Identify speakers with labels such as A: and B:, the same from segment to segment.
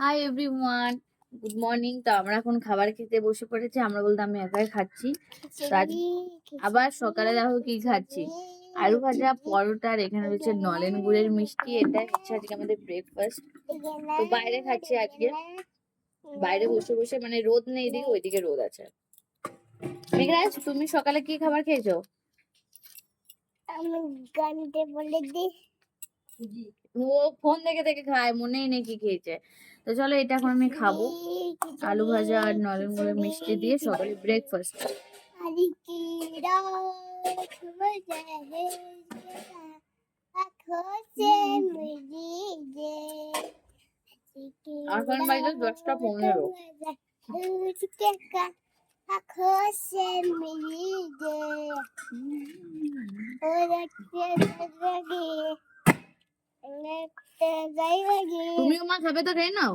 A: Hi everyone, good morning. তো আমরা এখন খাবার খেতে বসে পড়েছি। আমরা বলতে আমি একাই খাচ্ছি। তো আজ আবার সকালে দেখো কি খাচ্ছি, আলু ভাজা, পরোটা, আর এখানে রয়েছে নলেন গুড়ের মিষ্টি। এটাই হচ্ছে আজকে আমাদের ব্রেকফাস্ট। তো বাইরে খাচ্ছি আজকে, বাইরে বসে বসে, মানে রোদ নেই এদিকে, ওইদিকে রোদ আছে। মেঘরাজ, তুমি সকালে কি খাবার খেয়েছো?
B: আমি গানতে বলে দি।
A: ও ফোন দেখে দেখে খায়, মনেই নেই কি খেয়েছে। তো চলো, এটা এখন আমি খাবো, আলু ভাজা আর নলেন গুড়ের মিষ্টি দিয়ে সকালে ব্রেকফাস্ট।
B: हरी की रात बजे है आँखों से मेरी जे
A: এখন বাজে 10:15।
B: उसके का आँखों से मेरी जे और लगी
A: তুমিও মা খাবে তো খেয়ে নাও।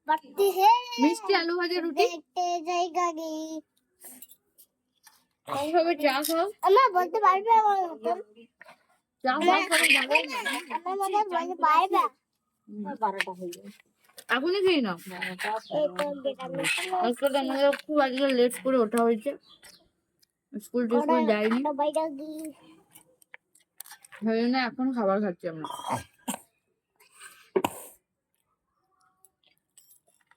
B: बढ़ती है
A: মিষ্টি, আলু ভাজা, রুটি
B: देखते जाएगा गी
A: সবে চা খাও।
B: अम्मा बोलते पारबे আমার মতন
A: চা খাও, সবে যাবে না।
B: আমার মতন বলতে পারবে
A: 12টা হয়ে যাবে, এখনই খেয়ে নাও।
B: এই তো বেটা
A: আজকে তো আমাদের খুব আজকে লেট করে ওঠা হয়েছে, স্কুল টিস্কুল যাইনি,
B: তো বাইরে গি
A: সেই জন্য এখন খাবার খাচ্ছি আমরা।